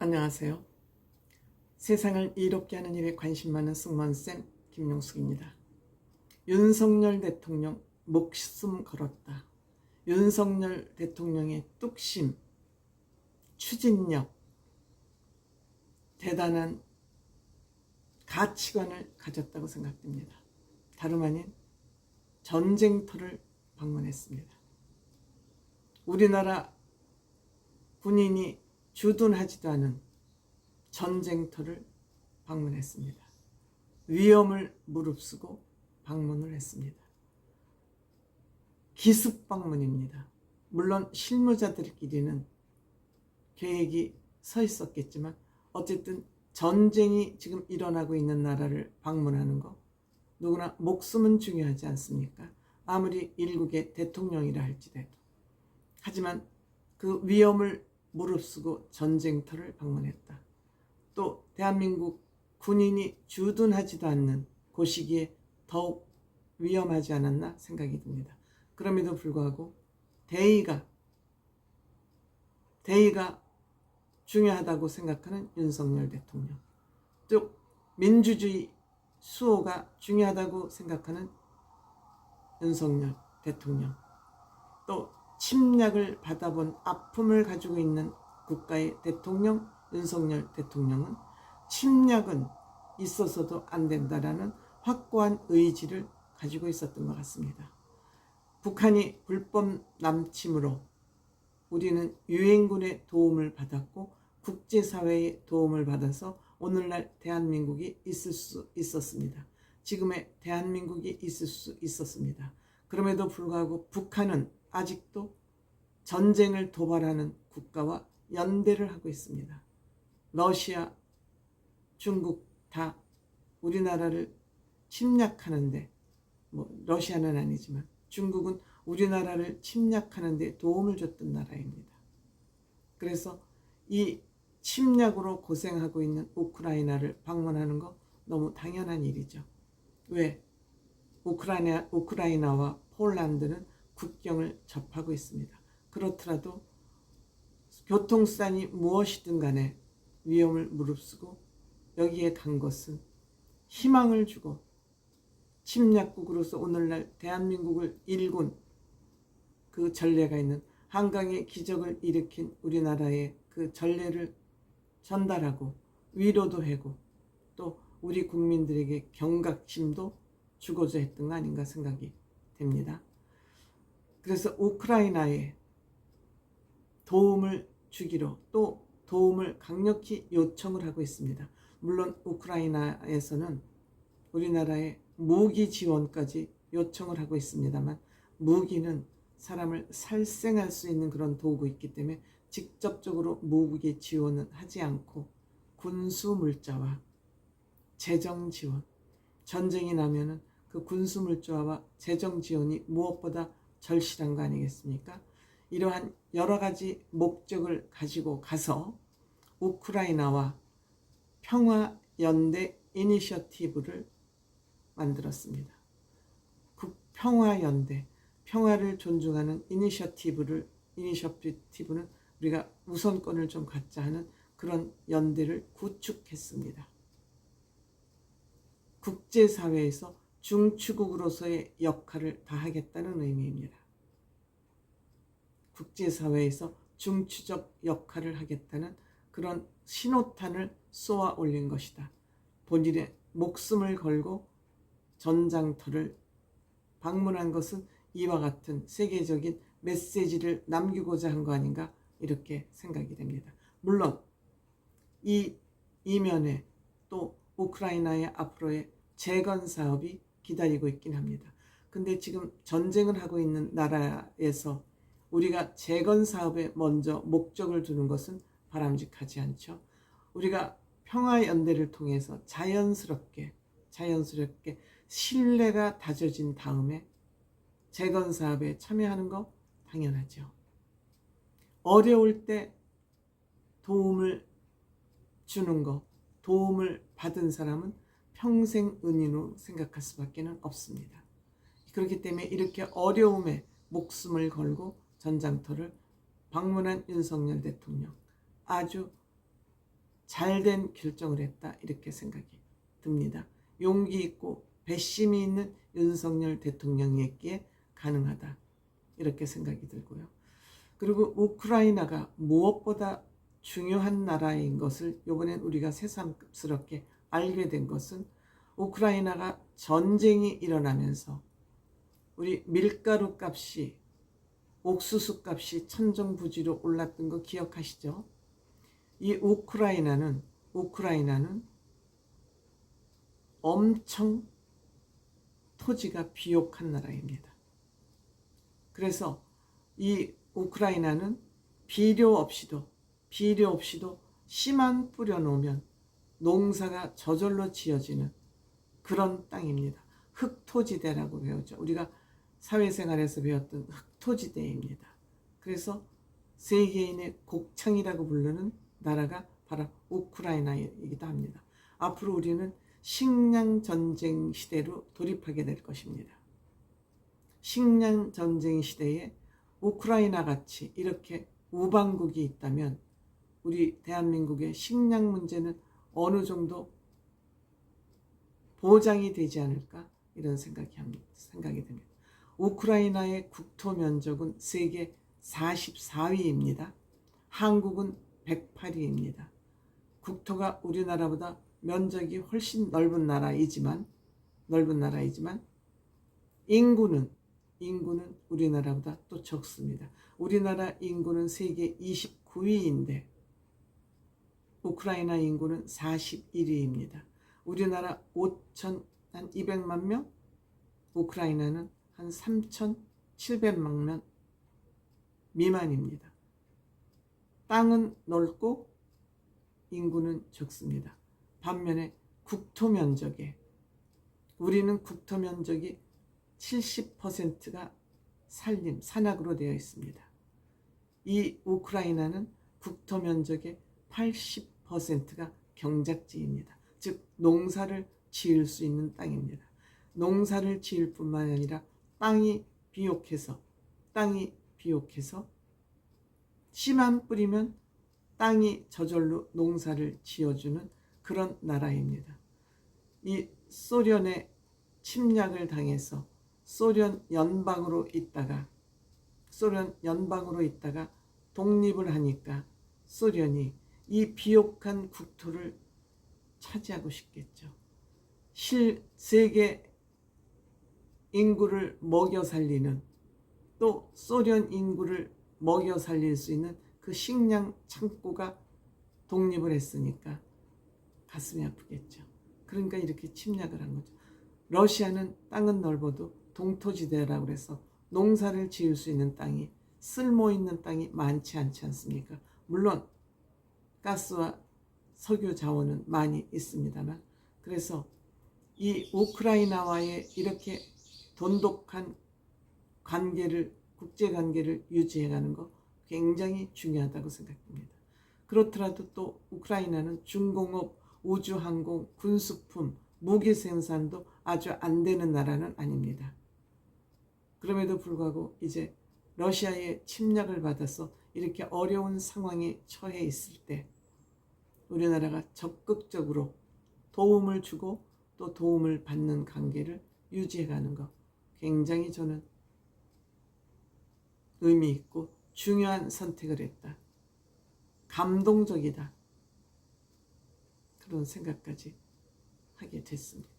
안녕하세요. 세상을 이롭게 하는 일에 관심 많은 승무원쌤 김용숙입니다. 윤석열 대통령 목숨 걸었다. 윤석열 대통령의 뚝심, 추진력, 대단한 가치관을 가졌다고 생각됩니다. 다름 아닌 전쟁터를 방문했습니다. 우리나라 군인이 주둔하지도 않은 전쟁터를 방문했습니다. 위험을 무릅쓰고 방문을 했습니다. 기습 방문입니다. 물론 실무자들끼리는 계획이 서 있었겠지만 어쨌든 전쟁이 지금 일어나고 있는 나라를 방문하는 거 누구나 목숨은 중요하지 않습니까? 아무리 일국의 대통령이라 할지라도. 하지만 그 위험을 무릅쓰고 전쟁터를 방문했다. 또 대한민국 군인이 주둔하지도 않는 그 시기에 더욱 위험하지 않았나 생각이 듭니다. 그럼에도 불구하고 대의가 중요하다고 생각하는 윤석열 대통령, 또 민주주의 수호가 중요하다고 생각하는 윤석열 대통령, 또 침략을 받아본 아픔을 가지고 있는 국가의 대통령 윤석열 대통령은 침략은 있어서도 안 된다라는 확고한 의지를 가지고 있었던 것 같습니다. 북한이 불법 남침으로 우리는 유엔군의 도움을 받았고 국제사회의 도움을 받아서 오늘날 대한민국이 있을 수 있었습니다. 지금의 대한민국이 있을 수 있었습니다. 그럼에도 불구하고 북한은 아직도 전쟁을 도발하는 국가와 연대를 하고 있습니다. 러시아, 중국 다 우리나라를 침략하는데, 러시아는 아니지만 중국은 우리나라를 침략하는데 도움을 줬던 나라입니다. 그래서 이 침략으로 고생하고 있는 우크라이나를 방문하는 거 너무 당연한 일이죠. 왜? 우크라이나와 폴란드는 국경을 접하고 있습니다. 그렇더라도 교통수단이 무엇이든 간에 위험을 무릅쓰고 여기에 간 것은 희망을 주고 침략국으로서 오늘날 대한민국을 일군 그 전례가 있는 한강의 기적을 일으킨 우리나라의 그 전례를 전달하고 위로도 하고 또 우리 국민들에게 경각심도 주고자 했던 거 아닌가 생각이 됩니다. 그래서 우크라이나에 도움을 주기로 또 도움을 강력히 요청을 하고 있습니다. 물론 우크라이나에서는 우리나라에 무기 지원까지 요청을 하고 있습니다만 무기는 사람을 살생할 수 있는 그런 도구이기 때문에 직접적으로 무기 지원은 하지 않고 군수 물자와 재정 지원, 전쟁이 나면은 그 군수 물자와 재정 지원이 무엇보다 절실한 거 아니겠습니까? 이러한 여러 가지 목적을 가지고 가서 우크라이나와 평화연대 이니셔티브를 만들었습니다. 평화연대, 평화를 존중하는 이니셔티브는 우리가 우선권을 좀 갖자 하는 그런 연대를 구축했습니다. 국제사회에서 중추국으로서의 역할을 다하겠다는 의미입니다. 국제사회에서 중추적 역할을 하겠다는 그런 신호탄을 쏘아 올린 것이다. 본인의 목숨을 걸고 전장터를 방문한 것은 이와 같은 세계적인 메시지를 남기고자 한 거 아닌가 이렇게 생각이 됩니다. 물론 이 이면에 또 우크라이나의 앞으로의 재건 사업이 기다리고 있긴 합니다. 근데 지금 전쟁을 하고 있는 나라에서 우리가 재건 사업에 먼저 목적을 두는 것은 바람직하지 않죠. 우리가 평화연대를 통해서 자연스럽게 신뢰가 다져진 다음에 재건 사업에 참여하는 거 당연하죠. 어려울 때 도움을 주는 거, 도움을 받은 사람은 평생 은인으로 생각할 수밖에 없습니다. 그렇기 때문에 이렇게 어려움에 목숨을 걸고 전장터를 방문한 윤석열 대통령, 아주 잘된 결정을 했다 이렇게 생각이 듭니다. 용기 있고 배심이 있는 윤석열 대통령이었기에 가능하다 이렇게 생각이 들고요. 그리고 우크라이나가 무엇보다 중요한 나라인 것을 이번엔 우리가 새삼스럽게 알게 된 것은 우크라이나가 전쟁이 일어나면서 우리 밀가루 값이 옥수수 값이 천정부지로 올랐던 거 기억하시죠? 이 우크라이나는 엄청 토지가 비옥한 나라입니다. 그래서 이 우크라이나는 비료 없이도 씨만 뿌려놓으면 농사가 저절로 지어지는 그런 땅입니다. 흑토지대라고 배웠죠. 우리가 사회생활에서 배웠던 흑토지대입니다. 그래서 세계인의 곡창이라고 부르는 나라가 바로 우크라이나이기도 합니다. 앞으로 우리는 식량전쟁 시대로 돌입하게 될 것입니다. 식량전쟁 시대에 우크라이나 같이 이렇게 우방국이 있다면 우리 대한민국의 식량 문제는 어느 정도 보장이 되지 않을까 이런 생각이 됩니다. 우크라이나의 국토 면적은 세계 44위입니다. 한국은 108위입니다. 국토가 우리나라보다 면적이 훨씬 넓은 나라이지만 인구는 우리나라보다 또 적습니다. 우리나라 인구는 세계 29위인데 우크라이나 인구는 41위입니다. 우리나라 5,200만 명, 우크라이나는 한 3,700만 명 미만입니다. 땅은 넓고 인구는 적습니다. 반면에 우리는 국토 면적이 70%가 산악으로 되어 있습니다. 이 우크라이나는 국토 면적의 80%가 경작지입니다. 즉 농사를 지을 수 있는 땅입니다. 농사를 지을 뿐만 아니라 땅이 비옥해서 씨만 뿌리면 땅이 저절로 농사를 지어주는 그런 나라입니다. 이 소련의 침략을 당해서 소련 연방으로 있다가 독립을 하니까 소련이 이 비옥한 국토를 차지하고 싶겠죠. 세계 인구를 먹여 살리는 또 소련 인구를 먹여 살릴 수 있는 그 식량 창고가 독립을 했으니까 가슴이 아프겠죠. 그러니까 이렇게 침략을 한 거죠. 러시아는 땅은 넓어도 동토지대라고 해서 농사를 지을 수 있는 땅이 쓸모 있는 땅이 많지 않지 않습니까? 물론 가스와 석유 자원은 많이 있습니다만 그래서 이 우크라이나와의 이렇게 돈독한 국제관계를 유지해가는 거 굉장히 중요하다고 생각합니다. 그렇더라도 또 우크라이나는 중공업, 우주항공, 군수품, 무기 생산도 아주 안 되는 나라는 아닙니다. 그럼에도 불구하고 이제 러시아의 침략을 받아서 이렇게 어려운 상황에 처해 있을 때 우리나라가 적극적으로 도움을 주고 또 도움을 받는 관계를 유지해가는 것 굉장히 저는 의미 있고 중요한 선택을 했다. 감동적이다. 그런 생각까지 하게 됐습니다.